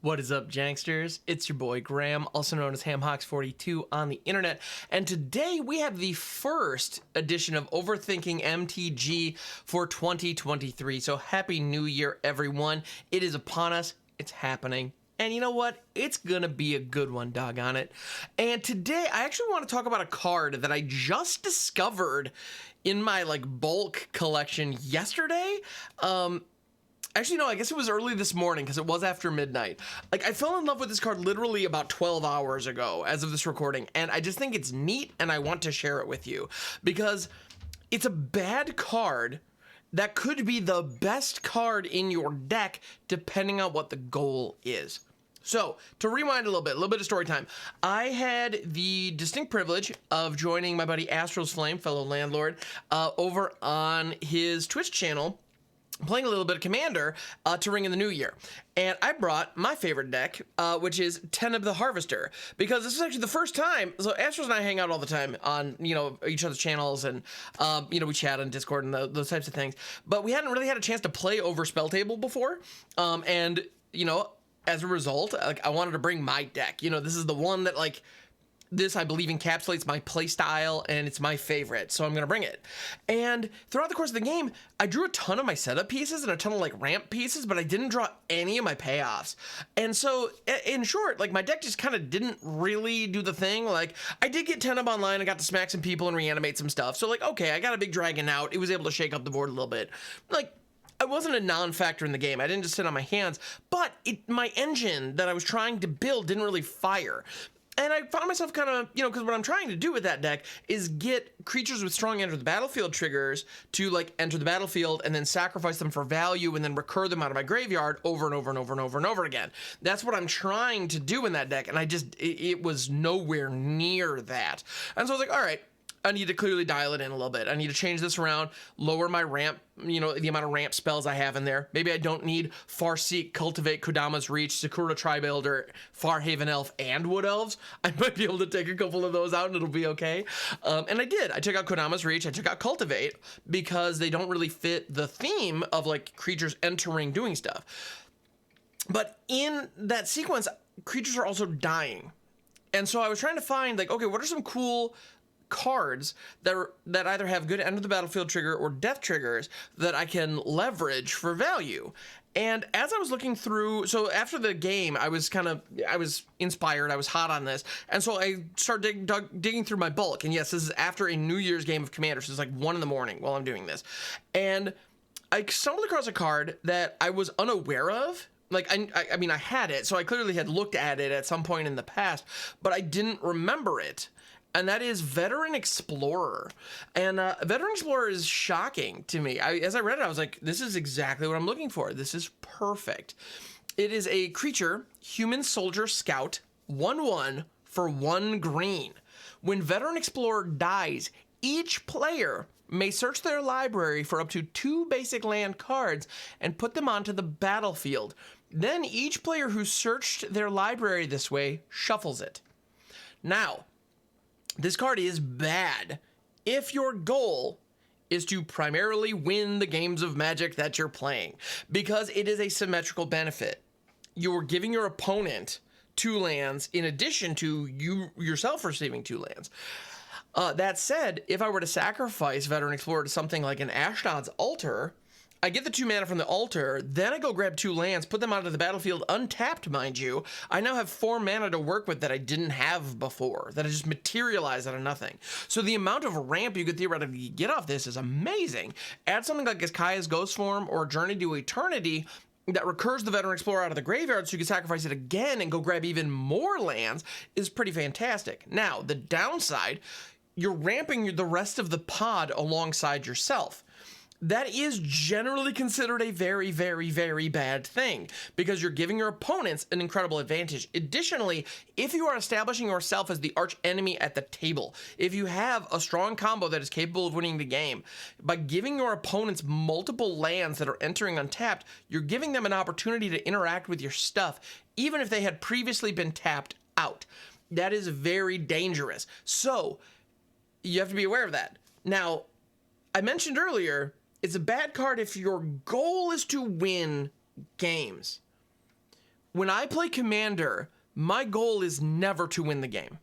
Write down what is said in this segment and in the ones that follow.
What is up, Janksters? It's your boy Graham, also known as HamHawks42 on the internet, and today we have the first edition of Overthinking MTG for 2023. So happy New Year, everyone. It is upon us. It's happening. And you know what? It's gonna be a good one, doggone it. And today I actually want to talk about a card that I just discovered in my bulk collection yesterday. Actually, no, I guess it was early this morning because it was after midnight. I fell in love with this card literally about 12 hours ago as of this recording, and I just think it's neat, and I want to share it with you because it's a bad card that could be the best card in your deck depending on what the goal is. So, to rewind a little bit of story time. I had the distinct privilege of joining my buddy Astro's Flame, fellow landlord, over on his Twitch channel, playing a little bit of Commander to ring in the new year. And I brought my favorite deck, which is Teneb the Harvester, because this is actually the first time. So Astros and I hang out all the time on, each other's channels, and, we chat on Discord and those types of things. But we hadn't really had a chance to play over Spell Table before. As a result, I wanted to bring my deck. This is the one that, this, I believe, encapsulates my play style, and it's my favorite, so I'm going to bring it. And throughout the course of the game, I drew a ton of my setup pieces and a ton of, ramp pieces, but I didn't draw any of my payoffs. And so, in short, my deck just kind of didn't really do the thing. I did get Teneb online, I got to smack some people and reanimate some stuff, so, okay, I got a big dragon out. It was able to shake up the board a little bit. I wasn't a non-factor in the game. I didn't just sit on my hands, but my engine that I was trying to build didn't really fire. And I found myself kind of, because what I'm trying to do with that deck is get creatures with strong enter the battlefield triggers to, enter the battlefield and then sacrifice them for value and then recur them out of my graveyard over and over and over and over and over again. That's what I'm trying to do in that deck, and it was nowhere near that. And so I was like, all right, I need to clearly dial it in a little bit. I need to change this around, lower my ramp, the amount of ramp spells I have in there. Maybe I don't need Farseek, Cultivate, Kodama's Reach, Sakura Tribuilder, Farhaven Elf, and Wood Elves. I might be able to take a couple of those out and it'll be okay. And I did. I took out Kodama's Reach, I took out Cultivate, because they don't really fit the theme of, creatures entering, doing stuff. But in that sequence, creatures are also dying. And so I was trying to find, okay, what are some cool cards that either have good end of the battlefield trigger or death triggers that I can leverage for value. And as I was looking through, so after the game, I was inspired, I was hot on this, and so I started digging through my bulk. And yes, this is after a New Year's game of Commander, so it's 1 a.m. while I'm doing this. And I stumbled across a card that I was unaware of. I mean, I had it, so I clearly had looked at it at some point in the past, but I didn't remember it. And that is Veteran Explorer. And Veteran Explorer is shocking to me. As I read it, I was like, this is exactly what I'm looking for. This is perfect. It is a creature, Human Soldier Scout, 1/1 for 1 green. When Veteran Explorer dies, each player may search their library for up to 2 basic land cards and put them onto the battlefield. Then each player who searched their library this way shuffles it. Now, this card is bad if your goal is to primarily win the games of Magic that you're playing, because it is a symmetrical benefit. You're giving your opponent 2 lands in addition to you yourself receiving 2 lands. That said, if I were to sacrifice Veteran Explorer to something like an Ashnod's Altar, I get the 2 mana from the altar, then I go grab 2 lands, put them onto the battlefield untapped, mind you. I now have 4 mana to work with that I didn't have before, that I just materialized out of nothing. So the amount of ramp you could theoretically get off this is amazing. Add something like Kaya's Ghost Form or Journey to Eternity that recurs the Veteran Explorer out of the graveyard so you can sacrifice it again and go grab even more lands is pretty fantastic. Now, the downside, you're ramping the rest of the pod alongside yourself. That is generally considered a very, very, very bad thing because you're giving your opponents an incredible advantage. Additionally, if you are establishing yourself as the arch enemy at the table, if you have a strong combo that is capable of winning the game, by giving your opponents multiple lands that are entering untapped, you're giving them an opportunity to interact with your stuff, even if they had previously been tapped out. That is very dangerous. So, you have to be aware of that. Now, I mentioned earlier, it's a bad card if your goal is to win games. when I play Commander, my goal is never to win the game.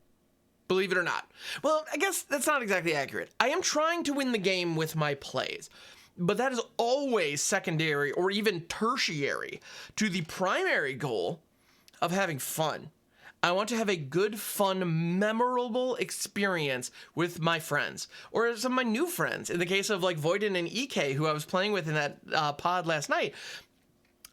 Believe it or not. Well, I guess that's not exactly accurate. I am trying to win the game with my plays, but that is always secondary or even tertiary to the primary goal of having fun. I want to have a good, fun, memorable experience with my friends or some of my new friends. In the case of like Voiden and EK, who I was playing with in that pod last night,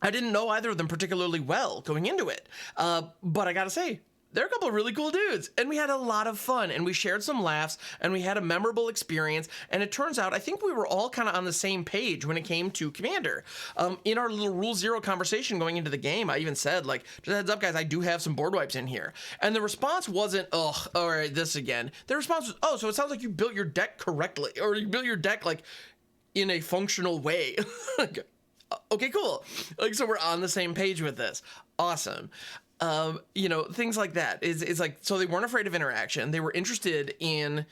I didn't know either of them particularly well going into it. But I gotta say, they're a couple of really cool dudes, and we had a lot of fun, and we shared some laughs, and we had a memorable experience, and it turns out I think we were all kind of on the same page when it came to Commander. In our little Rule Zero conversation going into the game, I even said, like, just a heads up, guys, I do have some board wipes in here. And the response wasn't, ugh, all right, this again. The response was, oh, so it sounds like you built your deck correctly, or you built your deck, like, in a functional way. Okay, cool. Like, so we're on the same page with this. Awesome. Things like that. It's like, so they weren't afraid of interaction. They were interested in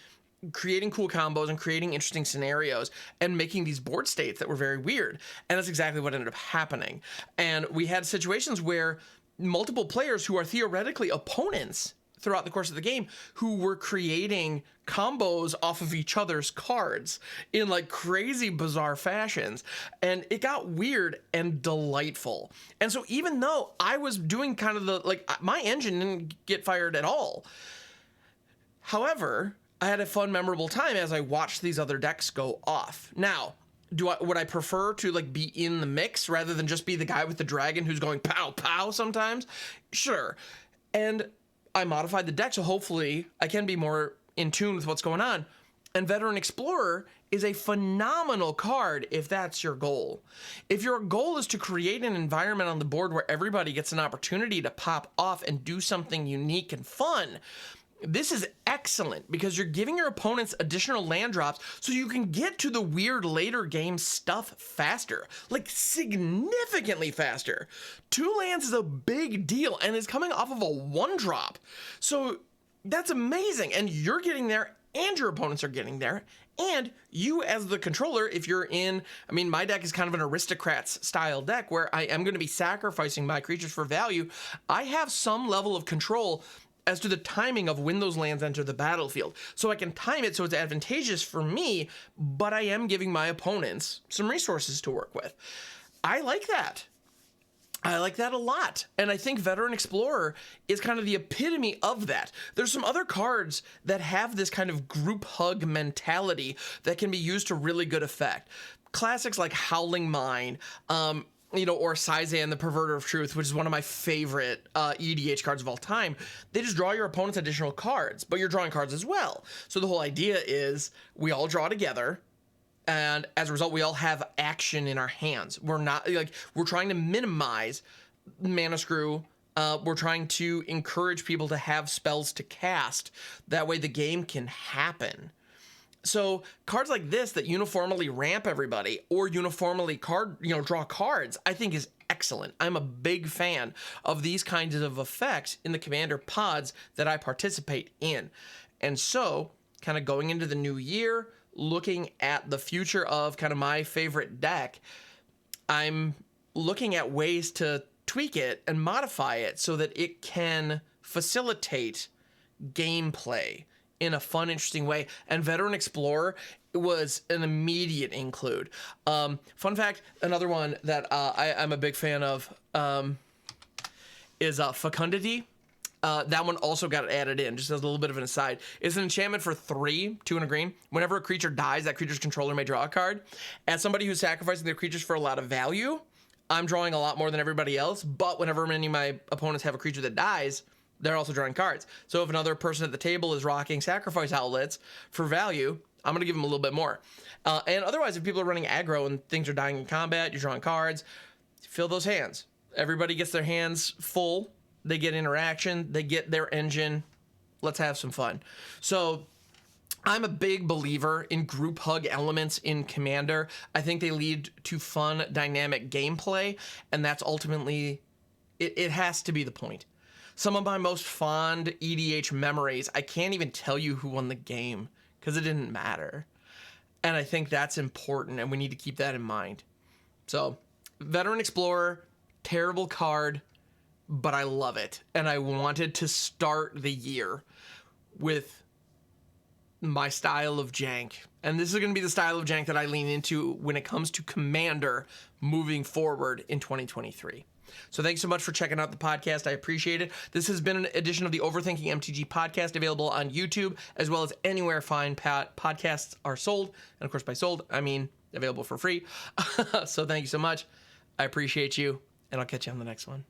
creating cool combos and creating interesting scenarios and making these board states that were very weird. And that's exactly what ended up happening. And we had situations where multiple players who are theoretically opponents throughout the course of the game who were creating combos off of each other's cards in like crazy bizarre fashions, and it got weird and delightful. And so even though I was doing kind of the like, my engine didn't get fired at all, however, I had a fun, memorable time as I watched these other decks go off. Now, would I prefer to like be in the mix rather than just be the guy with the dragon who's going pow pow sometimes? Sure. And I modified the deck, so hopefully I can be more in tune with what's going on. And Veteran Explorer is a phenomenal card if that's your goal. If your goal is to create an environment on the board where everybody gets an opportunity to pop off and do something unique and fun, this is excellent because you're giving your opponents additional land drops so you can get to the weird later game stuff faster, like significantly faster. 2 lands is a big deal and is coming off of a 1-drop. So that's amazing. And you're getting there and your opponents are getting there. And you as the controller, if you're in, I mean, my deck is kind of an aristocrats style deck where I am going to be sacrificing my creatures for value. I have some level of control as to the timing of when those lands enter the battlefield. So I can time it so it's advantageous for me, but I am giving my opponents some resources to work with. I like that. I like that a lot. And I think Veteran Explorer is kind of the epitome of that. There's some other cards that have this kind of group hug mentality that can be used to really good effect. Classics like Howling Mine, or Sizan, the Perverter of Truth, which is one of my favorite EDH cards of all time. They just draw your opponent's additional cards, but you're drawing cards as well. So the whole idea is we all draw together, and as a result, we all have action in our hands. We're not, we're trying to minimize mana screw. We're trying to encourage people to have spells to cast. That way the game can happen. So cards like this that uniformly ramp everybody or uniformly draw cards, I think is excellent. I'm a big fan of these kinds of effects in the Commander pods that I participate in. And so kind of going into the new year, looking at the future of kind of my favorite deck, I'm looking at ways to tweak it and modify it so that it can facilitate gameplay in a fun, interesting way. And Veteran Explorer was an immediate include. Fun fact, another one that I'm a big fan of is Fecundity. That one also got added in, just as a little bit of an aside. It's an enchantment for 3, 2 and a green. Whenever a creature dies, that creature's controller may draw a card. As somebody who's sacrificing their creatures for a lot of value, I'm drawing a lot more than everybody else, but whenever any of my opponents have a creature that dies, they're also drawing cards. So if another person at the table is rocking sacrifice outlets for value, I'm going to give them a little bit more. And otherwise, if people are running aggro and things are dying in combat, you're drawing cards, fill those hands. Everybody gets their hands full. They get interaction. They get their engine. Let's have some fun. So I'm a big believer in group hug elements in Commander. I think they lead to fun, dynamic gameplay, and that's ultimately, it has to be the point. Some of my most fond EDH memories, I can't even tell you who won the game because it didn't matter. And I think that's important, and we need to keep that in mind. So, Veteran Explorer, terrible card, but I love it. And I wanted to start the year with my style of jank. And this is going to be the style of jank that I lean into when it comes to Commander moving forward in 2023. So thanks so much for checking out the podcast. I appreciate it. This has been an edition of the Overthinking MTG Podcast, available on YouTube, as well as anywhere fine podcasts are sold. And of course, by sold, I mean available for free. So thank you so much. I appreciate you, and I'll catch you on the next one.